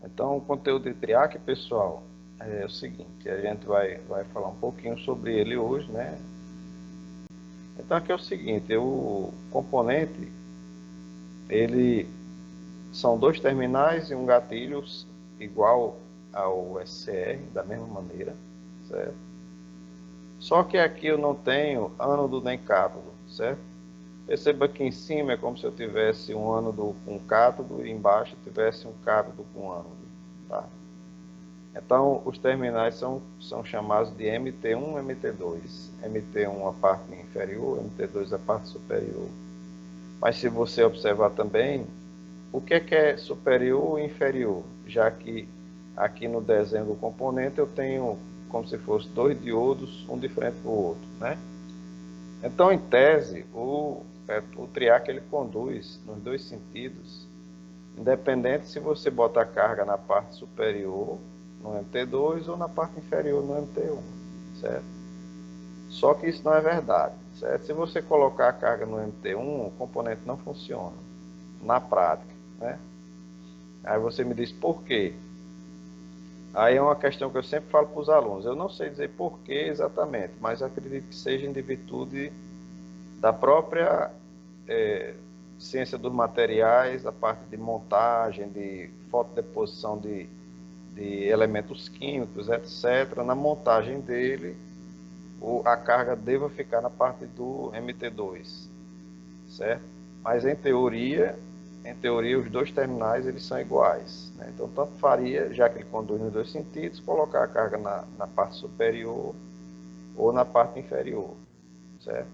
Então, o conteúdo de TRIAC, pessoal, é o seguinte, a gente vai falar um pouquinho sobre ele hoje, né? Então, aqui é o seguinte, o componente, ele são dois terminais e um gatilho igual ao SCR, da mesma maneira, certo? Só que aqui eu não tenho ânodo nem cátodo, certo? Perceba que em cima é como se eu tivesse um ânodo com cátodo e embaixo eu tivesse um cátodo com ânodo, tá? Então, os terminais são chamados de MT1 e MT2. MT1 a parte inferior, MT2 a parte superior. Mas se você observar também, o que é superior e inferior? Já que aqui no desenho do componente eu tenho como se fosse dois diodos, um de frente do outro, né? Então, em tese, o triac ele conduz nos dois sentidos, independente se você bota a carga na parte superior, no MT2, ou na parte inferior, no MT1, certo? Só que isso não é verdade, certo? Se você colocar a carga no MT1, o componente não funciona, na prática, né? Aí você me diz por quê? Aí é uma questão que eu sempre falo para os alunos. Eu não sei dizer por que exatamente, mas acredito que seja em virtude da própria ciência dos materiais, a parte de montagem, de fotodeposição de elementos químicos, etc. Na montagem dele, a carga deva ficar na parte do MT2, certo? Mas em teoria os dois terminais eles são iguais, né? Então tanto faria, já que ele conduz nos dois sentidos, colocar a carga na parte superior ou na parte inferior, certo?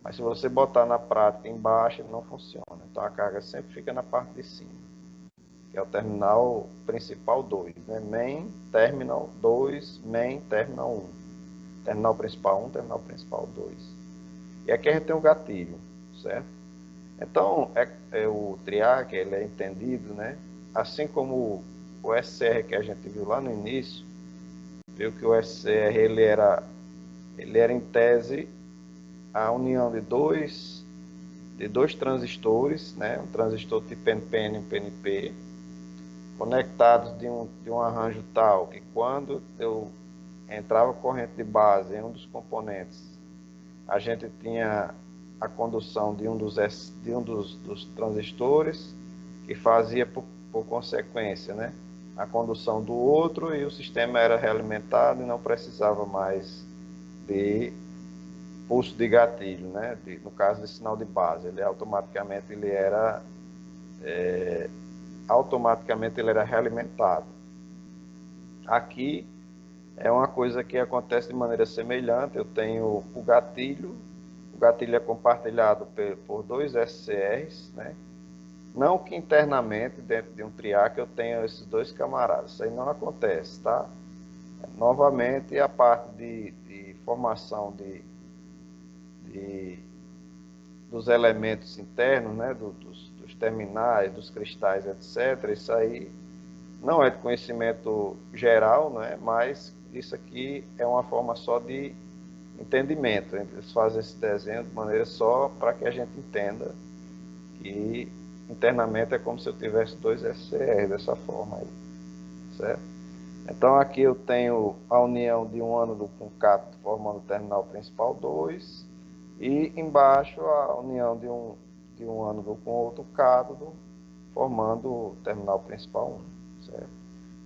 Mas se você botar na prática embaixo, ele não funciona. Então a carga sempre fica na parte de cima, que é o terminal principal 2, né? Main Terminal 2, Main Terminal 1. Terminal principal 1, terminal principal 2. E aqui a gente tem um gatilho, certo? Então, o triac, ele é entendido, né? Assim como o SCR que a gente viu lá no início, viu que o SCR ele era em tese a união de dois transistores, né? Um transistor tipo NPN e um PNP, conectados de um arranjo tal que quando eu entrava corrente de base em um dos componentes, a gente tinha a condução de um dos transistores, que fazia, por consequência, né, a condução do outro, e o sistema era realimentado e não precisava mais de pulso de gatilho, né, no caso de sinal de base. Automaticamente ele era realimentado. Aqui é uma coisa que acontece de maneira semelhante. Eu tenho o gatilho é compartilhado por dois SCRs, né? Não que internamente, dentro de um triac, eu tenha esses dois camaradas. Isso aí não acontece, tá? Novamente, a parte de formação de, dos elementos internos, né? Dos terminais, dos cristais, etc. Isso aí não é de conhecimento geral, né? Mas isso aqui é uma forma só de entendimento. Eles fazem esse desenho de maneira só para que a gente entenda que internamente é como se eu tivesse dois SCR dessa forma aí, certo? Então aqui eu tenho a união de um ânodo com cátodo formando o terminal principal 2 e embaixo a união de um ânodo com outro cátodo formando o terminal principal 1, certo?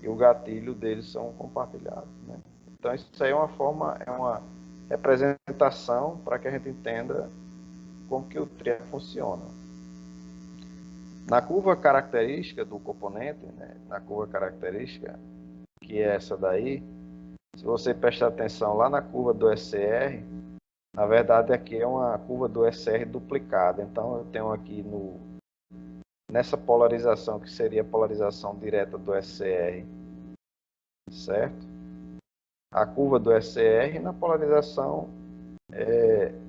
E o gatilho deles são compartilhados, né? Então isso aí é uma representação para que a gente entenda como que o triac funciona. Na curva característica do componente, né, na curva característica, que é essa daí, se você prestar atenção lá na curva do SCR, na verdade aqui é uma curva do SCR duplicada. Então eu tenho aqui nessa polarização, que seria a polarização direta do SCR, certo? A curva do SCR na polarização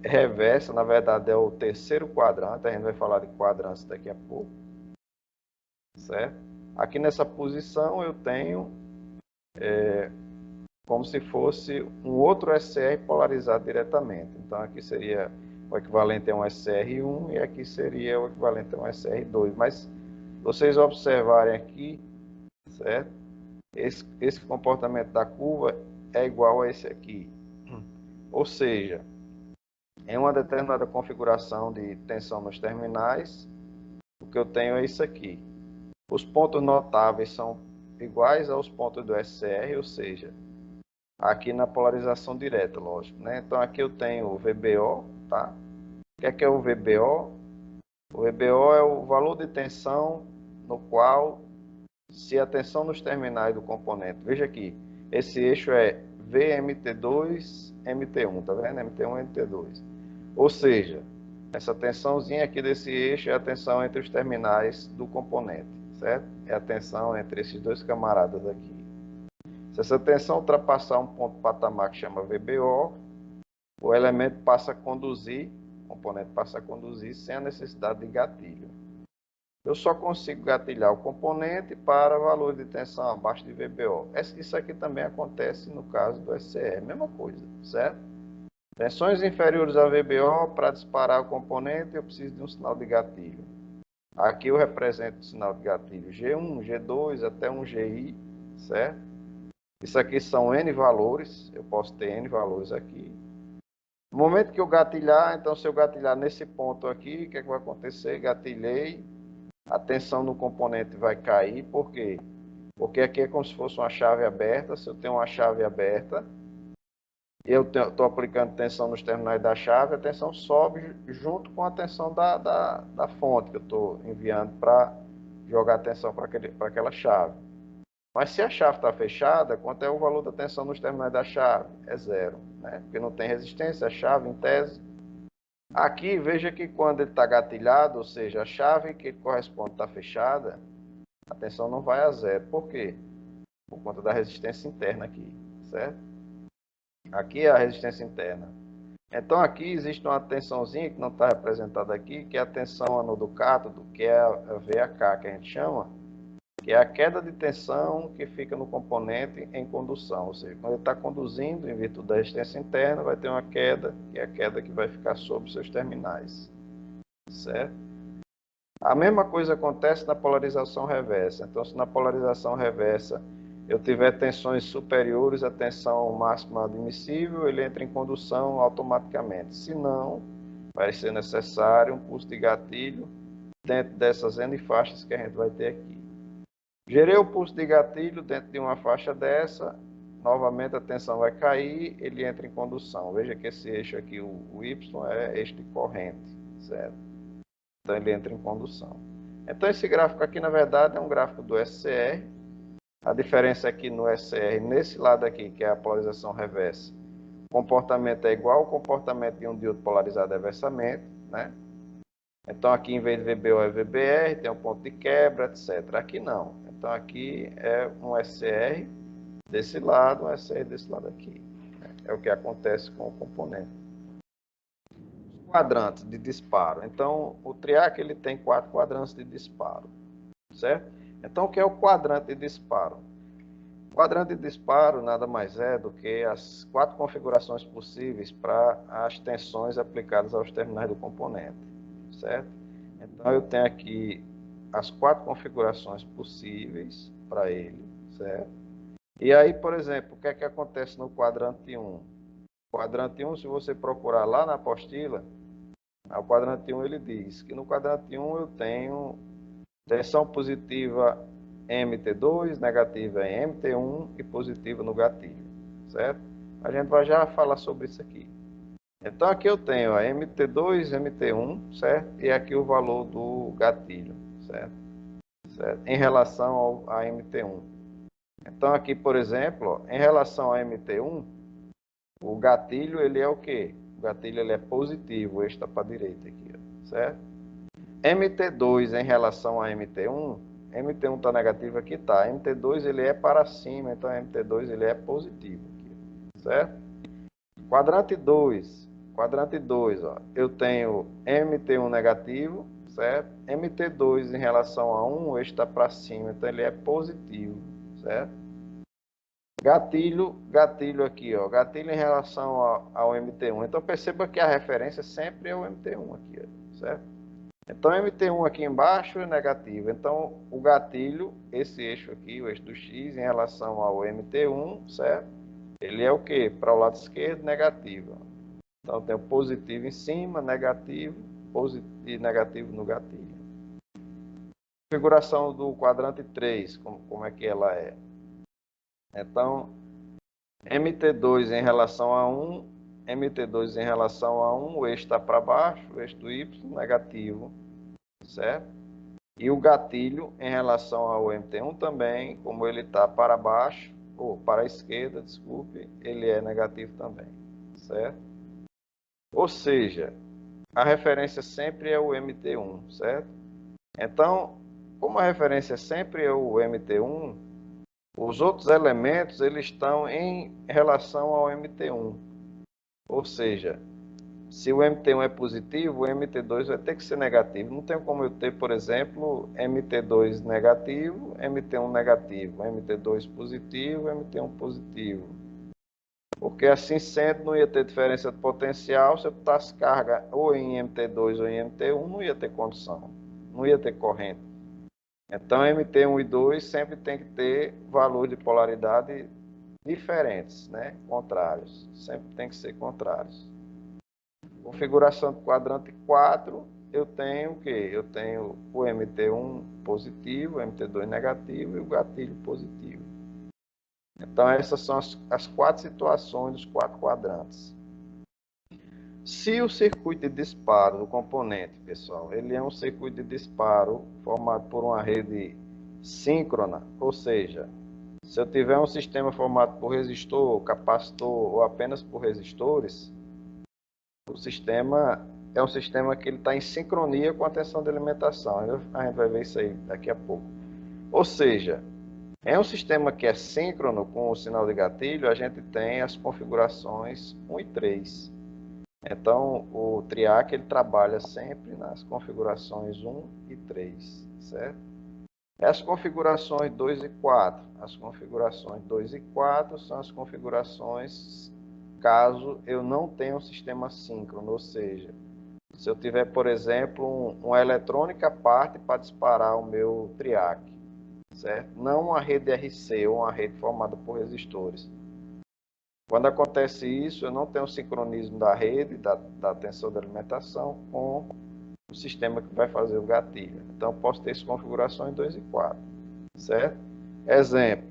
reversa, na verdade é o terceiro quadrante, a gente vai falar de quadrantes daqui a pouco, certo? Aqui nessa posição eu tenho como se fosse um outro SCR polarizado diretamente. Então aqui seria o equivalente a um SCR1 e aqui seria o equivalente a um SCR2. Mas vocês observarem aqui, certo? Esse comportamento da curva é igual a esse aqui. Ou seja, em uma determinada configuração de tensão nos terminais, o que eu tenho é isso aqui. Os pontos notáveis são iguais aos pontos do SCR, ou seja, aqui na polarização direta, lógico, né? Então aqui eu tenho o VBO, tá? O que é o VBO? O VBO é o valor de tensão no qual, se a tensão nos terminais do componente, veja aqui, esse eixo é VMT2, MT1, tá vendo? MT1 e MT2. Ou seja, essa tensãozinha aqui desse eixo é a tensão entre os terminais do componente, certo? É a tensão entre esses dois camaradas aqui. Se essa tensão ultrapassar um ponto patamar que chama VBO, o elemento passa a conduzir, o componente passa a conduzir sem a necessidade de gatilho. Eu só consigo gatilhar o componente para valor de tensão abaixo de VBO. Isso aqui também acontece no caso do SCR, mesma coisa, certo? Tensões inferiores a VBO, para disparar o componente, eu preciso de um sinal de gatilho. Aqui eu represento o sinal de gatilho G1, G2, até um GI, certo? Isso aqui são N valores, eu posso ter N valores aqui. No momento que eu gatilhar, então se eu gatilhar nesse ponto aqui, o que é que vai acontecer? Gatilhei, a tensão no componente vai cair, por quê? Porque aqui é como se fosse uma chave aberta. Se eu tenho uma chave aberta, eu estou aplicando tensão nos terminais da chave, a tensão sobe junto com a tensão da fonte que eu estou enviando para jogar a tensão para aquela chave. Mas se a chave está fechada, quanto é o valor da tensão nos terminais da chave? É zero, né? Porque não tem resistência, a chave em tese. Aqui, veja que quando ele está gatilhado, ou seja, a chave que corresponde está fechada, a tensão não vai a zero. Por quê? Por conta da resistência interna aqui, certo? Aqui é a resistência interna. Então aqui existe uma tensãozinha que não está representada aqui, que é a tensão anodo-cátodo, que é a VAK, que a gente chama, que é a queda de tensão que fica no componente em condução. Ou seja, quando ele está conduzindo, em virtude da resistência interna, vai ter uma queda, que é a queda que vai ficar sobre seus terminais, certo? A mesma coisa acontece na polarização reversa. Então, se na polarização reversa eu tiver tensões superiores à tensão máxima admissível, ele entra em condução automaticamente. Se não, vai ser necessário um pulso de gatilho dentro dessas N faixas que a gente vai ter aqui. Gerei o pulso de gatilho dentro de uma faixa dessa, novamente a tensão vai cair, ele entra em condução. Veja que esse eixo aqui, o Y, é eixo de corrente, certo? Então ele entra em condução. Então esse gráfico aqui, na verdade, é um gráfico do SCR. A diferença é que no SCR, nesse lado aqui, que é a polarização reversa, o comportamento é igual ao comportamento de um diodo polarizado reversamente, né? Então aqui, em vez de VBO é VBR, tem um ponto de quebra, etc. Aqui não. Então aqui é um SCR desse lado, um SCR desse lado aqui. É o que acontece com o componente. Quadrantes de disparo. Então, o triac ele tem 4 quadrantes de disparo, certo? Então, o que é o quadrante de disparo? O quadrante de disparo nada mais é do que as 4 configurações possíveis para as tensões aplicadas aos terminais do componente, certo? Então, eu tenho aqui as 4 configurações possíveis para ele, certo? E aí, por exemplo, o que é que acontece no quadrante 1? Quadrante 1, se você procurar lá na apostila, o quadrante 1 ele diz que no quadrante 1 eu tenho tensão positiva MT2, negativa em MT1 e positiva no gatilho, certo? A gente vai já falar sobre isso aqui. Então aqui eu tenho a MT2, MT1, certo? E aqui o valor do gatilho, certo? Em relação a MT1. Então aqui, por exemplo, em relação a MT1, o gatilho ele é o quê? O gatilho ele é positivo, o eixo está para a direita aqui, certo? MT2 em relação a MT1, MT1 está negativo aqui, tá. MT2 ele é para cima, então MT2 ele é positivo aqui, certo? Quadrante 2, ó, eu tenho MT1 negativo, certo? MT2 em relação a 1, o eixo está para cima, então ele é positivo, certo? Gatilho aqui, ó, gatilho em relação ao MT1. Então perceba que a referência sempre é o MT1 aqui, ó, certo? Então, MT1 aqui embaixo é negativo. Então, o gatilho, esse eixo aqui, o eixo do X, em relação ao MT1, certo? Ele é o quê? Para o lado esquerdo, negativo. Então, tem o positivo em cima, negativo, positivo e negativo no gatilho. Configuração do quadrante 3, como é que ela é? Então, MT2 em relação a 1, MT2 em relação a 1, o eixo está para baixo, o eixo do Y, negativo, certo? E o gatilho em relação ao MT1 também, como ele está para baixo, ou para a esquerda, desculpe, ele é negativo também, certo? Ou seja, a referência sempre é o MT1, certo? Então, como a referência sempre é o MT1, os outros elementos eles estão em relação ao MT1. Ou seja, se o MT1 é positivo, o MT2 vai ter que ser negativo. Não tem como eu ter, por exemplo, MT2 negativo, MT1 negativo, MT2 positivo, MT1 positivo. Porque assim sendo, não ia ter diferença de potencial. Se eu botasse carga ou em MT2 ou em MT1, não ia ter condição, não ia ter corrente. Então, MT1 e 2 sempre tem que ter valor de polaridade diferentes, né? Contrários. Sempre tem que ser contrários. Configuração do quadrante 4, eu tenho o quê? Eu tenho o MT1 positivo, o MT2 negativo e o gatilho positivo. Então, essas são as 4 situações dos 4 quadrantes. Se o circuito de disparo do componente, pessoal, ele é um circuito de disparo formado por uma rede síncrona, ou seja, se eu tiver um sistema formado por resistor, capacitor ou apenas por resistores, o sistema é um sistema que ele está em sincronia com a tensão de alimentação. A gente vai ver isso aí daqui a pouco. Ou seja, é um sistema que é síncrono com o sinal de gatilho, a gente tem as configurações 1 e 3. Então, o TRIAC ele trabalha sempre nas configurações 1 e 3, certo? As configurações 2 e 4. As configurações 2 e 4 são as configurações caso eu não tenha um sistema síncrono, ou seja, se eu tiver, por exemplo, uma eletrônica à parte para disparar o meu TRIAC, certo? Não uma rede RC ou uma rede formada por resistores. Quando acontece isso, eu não tenho o sincronismo da rede, da tensão de alimentação, com o sistema que vai fazer o gatilho. Então, eu posso ter essas configurações 2 e 4, certo? Exemplo,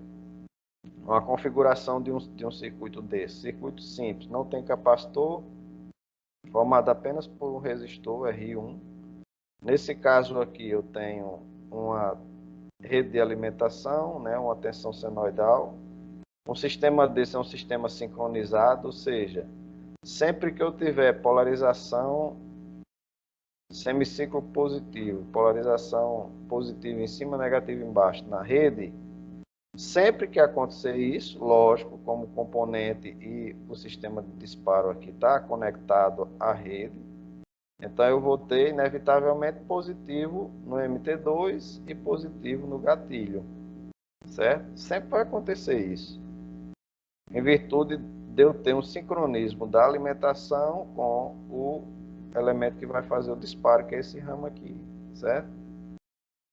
uma configuração de um circuito desse. Circuito simples, não tem capacitor, formado apenas por um resistor R1. Nesse caso aqui, eu tenho uma rede de alimentação, né, uma tensão senoidal. Um sistema desse é um sistema sincronizado, ou seja, sempre que eu tiver polarização semiciclo positivo, polarização positiva em cima, negativa embaixo na rede, sempre que acontecer isso, lógico, como o componente e o sistema de disparo aqui está conectado à rede, então eu vou ter inevitavelmente positivo no MT2 e positivo no gatilho, certo? Sempre vai acontecer isso, em virtude de eu ter um sincronismo da alimentação com o elemento que vai fazer o disparo, que é esse ramo aqui, certo?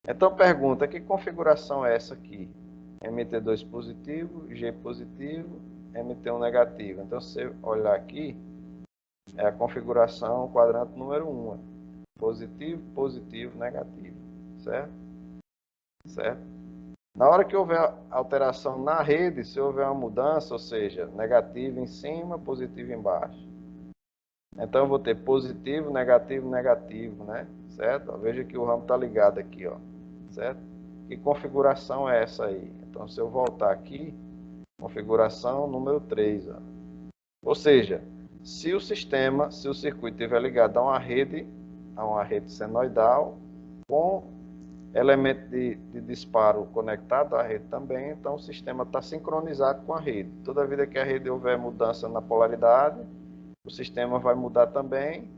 Então pergunta, que configuração é essa aqui? MT2 positivo, G positivo, MT1 negativo. Então se você olhar aqui, é a configuração quadrante número 1. Positivo, positivo, negativo, certo? Certo? Na hora que houver alteração na rede, se houver uma mudança, ou seja, negativo em cima, positivo embaixo. Então eu vou ter positivo, negativo, negativo, né? Certo? Ó, veja que o ramo está ligado aqui, ó. Certo? Que configuração é essa aí? Então se eu voltar aqui, configuração número 3, ó. Ou seja, se o circuito estiver ligado a uma rede senoidal com elemento de disparo conectado à rede também, então o sistema está sincronizado com a rede. Toda vida que a rede houver mudança na polaridade, o sistema vai mudar também,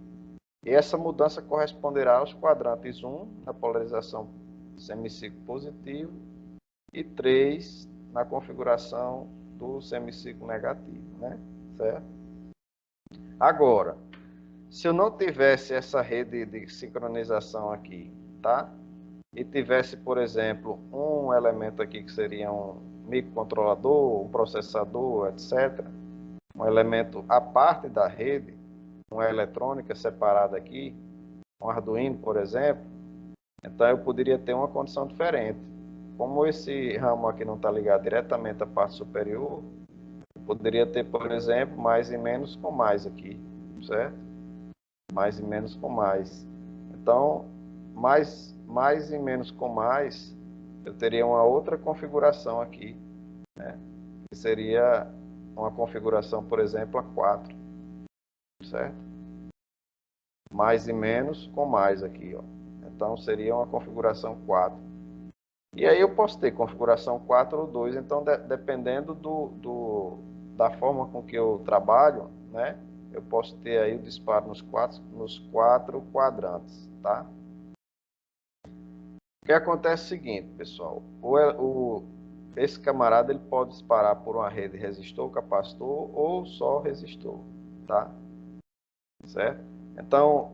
e essa mudança corresponderá aos quadrantes 1, na polarização semiciclo positivo, e 3, na configuração do semiciclo negativo, né? Certo? Agora, Se eu não tivesse essa rede de sincronização aqui, tá? E tivesse, por exemplo, um elemento aqui que seria um microcontrolador, um processador, etc. Um elemento à parte da rede, uma eletrônica separada aqui, um Arduino, por exemplo, então eu poderia ter uma condição diferente. Como esse ramo aqui não está ligado diretamente à parte superior, eu poderia ter, por exemplo, mais e menos com mais aqui, certo? Mais e menos com mais. Então, mais e menos com mais, eu teria uma outra configuração aqui, né? Que seria uma configuração, por exemplo, a 4, certo? Mais e menos com mais aqui, ó. Então, seria uma configuração 4. E aí eu posso ter configuração 4 ou 2, então dependendo da forma com que eu trabalho, né? Eu posso ter aí o disparo nos quatro quadrantes, tá? O que acontece é o seguinte, pessoal. Esse camarada ele pode disparar por uma rede resistor, capacitor ou só resistor, tá? Certo? Então,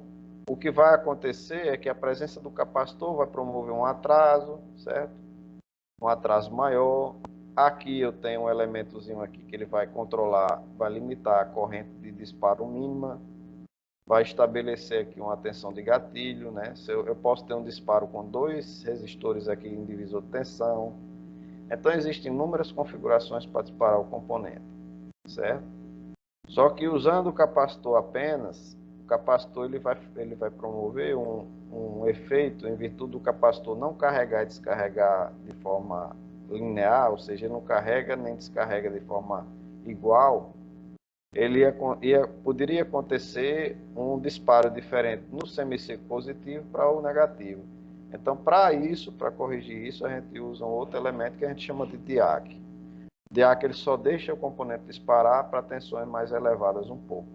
o que vai acontecer é que a presença do capacitor vai promover um atraso, certo? Um atraso maior. Aqui eu tenho um elementozinho aqui que ele vai controlar, vai limitar a corrente de disparo mínima, vai estabelecer aqui uma tensão de gatilho, né? Eu posso ter um disparo com 2 resistores aqui em divisor de tensão. Então existem inúmeras configurações para disparar o componente, certo? Só que usando o capacitor apenas, o capacitor ele vai promover um efeito em virtude do capacitor não carregar e descarregar de forma linear, ou seja, ele não carrega nem descarrega de forma igual. Poderia acontecer um disparo diferente no semicírculo positivo para o negativo. Então, para isso, para corrigir isso, a gente usa um outro elemento que a gente chama de DIAC. DIAC ele só deixa o componente disparar para tensões mais elevadas um pouco,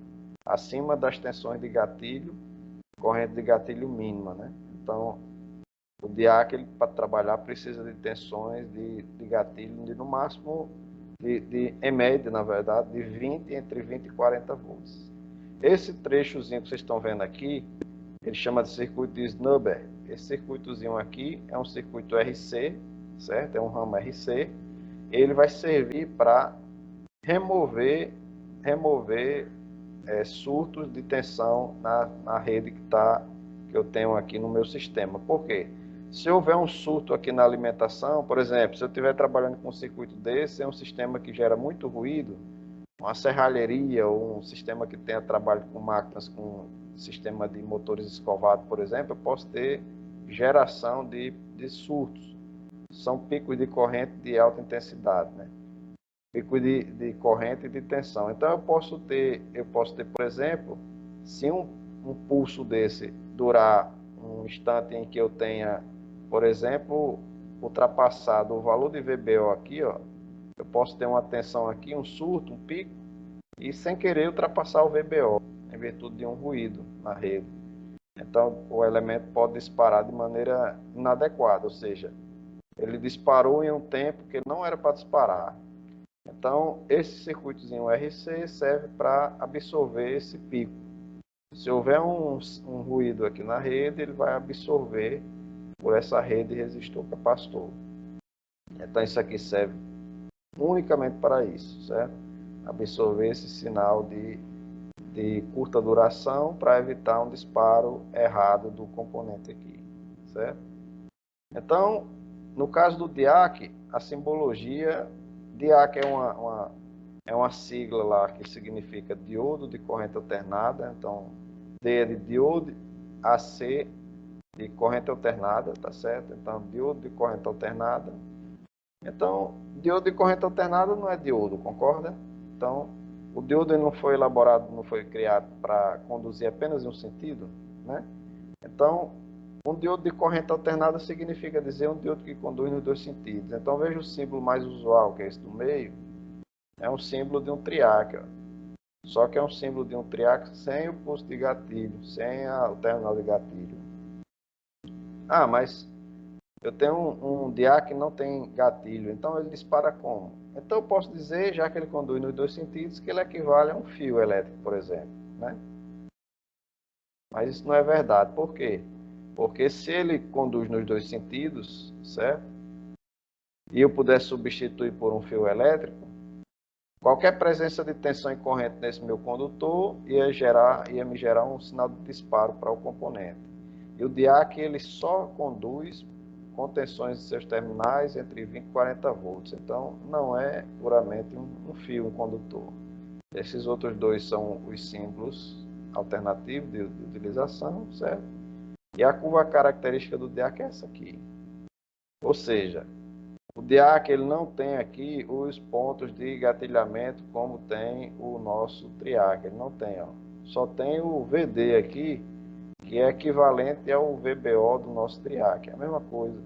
acima das tensões de gatilho, corrente de gatilho mínima, né? Então, o DIAC para trabalhar precisa de tensões de gatilho de no máximo em média, na verdade, de 20 entre 20 e 40 volts. Esse trechozinho que vocês estão vendo aqui, ele chama de circuito de Snubber. Esse circuitozinho aqui é um circuito RC, certo? É um ramo RC. Ele vai servir para remover surtos de tensão na rede que eu tenho aqui no meu sistema. Por quê? Se houver um surto aqui na alimentação, por exemplo, se eu estiver trabalhando com um circuito desse, é um sistema que gera muito ruído, uma serralheria ou um sistema que tenha trabalho com máquinas com sistema de motores escovados, por exemplo, eu posso ter geração de surtos. São picos de corrente de alta intensidade, né? Pico de corrente e de tensão. Então eu posso ter, por exemplo, se um pulso desse durar um instante em que eu tenha, por exemplo, ultrapassado o valor de VBO aqui, ó, eu posso ter uma tensão aqui, um surto, um pico, e sem querer ultrapassar o VBO, em virtude de um ruído na rede. Então o elemento pode disparar de maneira inadequada, ou seja, ele disparou em um tempo que não era para disparar. Então, esse circuitozinho RC serve para absorver esse pico. Se houver um ruído aqui na rede, ele vai absorver por essa rede resistor capacitor. Então, isso aqui serve unicamente para isso, certo? Absorver esse sinal de curta duração para evitar um disparo errado do componente aqui, certo? Então, no caso do DIAC, a simbologia, DIAC é uma sigla lá que significa diodo de corrente alternada. Então, D é de diodo, AC de corrente alternada, tá certo? Então, diodo de corrente alternada. Então, diodo de corrente alternada não é diodo, concorda? Então, o diodo ele não foi elaborado, não foi criado para conduzir apenas em um sentido, né? Então, um diodo de corrente alternada significa dizer um diodo que conduz nos dois sentidos. Então, veja o símbolo mais usual, que é esse do meio, é um símbolo de um triac, ó. Só que é um símbolo de um triac sem o pulso de gatilho, sem o terminal de gatilho. Ah, mas eu tenho um DIAC que não tem gatilho, então ele dispara como? Então eu posso dizer, já que ele conduz nos dois sentidos, que ele equivale a um fio elétrico, por exemplo, né? Mas isso não é verdade. Por quê? Porque se ele conduz nos dois sentidos, certo? E eu puder substituir por um fio elétrico, qualquer presença de tensão e corrente nesse meu condutor ia me gerar um sinal de disparo para o componente. E o DIAC ele só conduz com tensões em seus terminais entre 20 e 40 volts. Então, não é puramente um fio, um condutor. Esses outros dois são os símbolos alternativos de utilização, certo? E a curva característica do DIAC é essa aqui. Ou seja, o DIAC ele não tem aqui os pontos de gatilhamento como tem o nosso TRIAC. Ele não tem, ó. Só tem o VD aqui, que é equivalente ao VBO do nosso TRIAC. É a mesma coisa,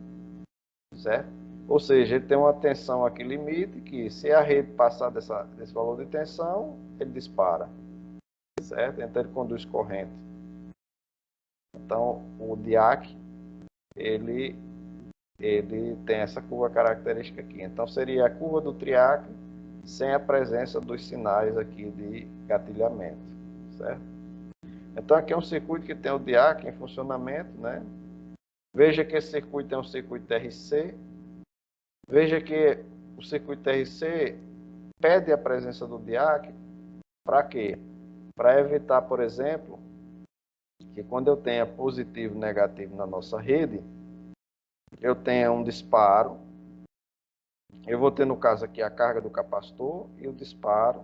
certo? Ou seja, ele tem uma tensão aqui limite, que se a rede passar desse valor de tensão, ele dispara, certo? Então ele conduz corrente. Então o DIAC, ele tem essa curva característica aqui. Então seria a curva do TRIAC sem a presença dos sinais aqui de gatilhamento, certo? Então aqui é um circuito que tem o DIAC em funcionamento, né? Veja que esse circuito é um circuito RC. Veja que o circuito RC pede a presença do DIAC para quê? Para evitar, por exemplo, que quando eu tenha positivo e negativo na nossa rede, eu tenha um disparo. Eu vou ter, no caso aqui, a carga do capacitor e o disparo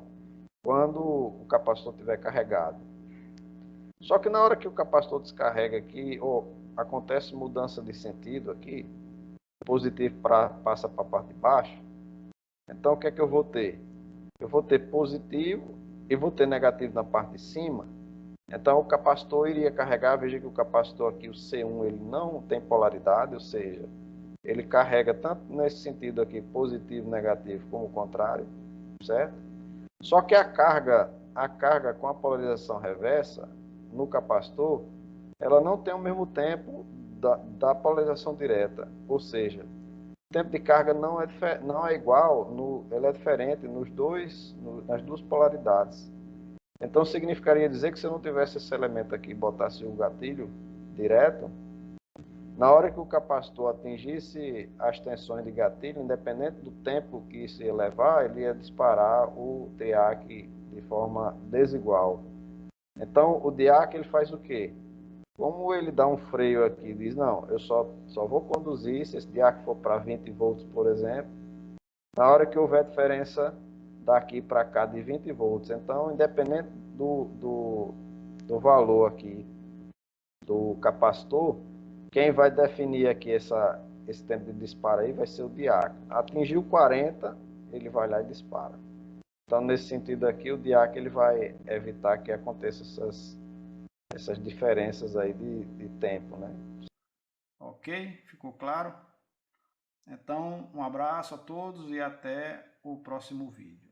quando o capacitor estiver carregado. Só que na hora que o capacitor descarrega aqui, ou acontece mudança de sentido aqui, positivo passa para a parte de baixo, então o que é que eu vou ter? Eu vou ter positivo e vou ter negativo na parte de cima. Então o capacitor iria carregar, veja que o capacitor aqui, o C1, ele não tem polaridade, ou seja, ele carrega tanto nesse sentido aqui, positivo, negativo, como o contrário, certo? Só que a carga com a polarização reversa no capacitor, ela não tem o mesmo tempo da polarização direta, ou seja, o tempo de carga não é igual, ele é diferente nas duas polaridades. Então significaria dizer que se eu não tivesse esse elemento aqui e botasse o gatilho direto, na hora que o capacitor atingisse as tensões de gatilho, independente do tempo que isso ia levar, ele ia disparar o DIAC de forma desigual. Então, o DIAC ele faz o quê? Como ele dá um freio aqui e diz, não, eu só vou conduzir se esse DIAC for para 20 volts, por exemplo, na hora que houver diferença daqui para cá de 20 volts. Então, independente do valor aqui do capacitor, quem vai definir aqui esse tempo de disparo aí vai ser o DIAC. Atingiu 40, ele vai lá e dispara. Então, nesse sentido aqui, o DIAC ele vai evitar que aconteça essas diferenças aí de tempo, né? Ok? Ficou claro? Então, um abraço a todos e até o próximo vídeo.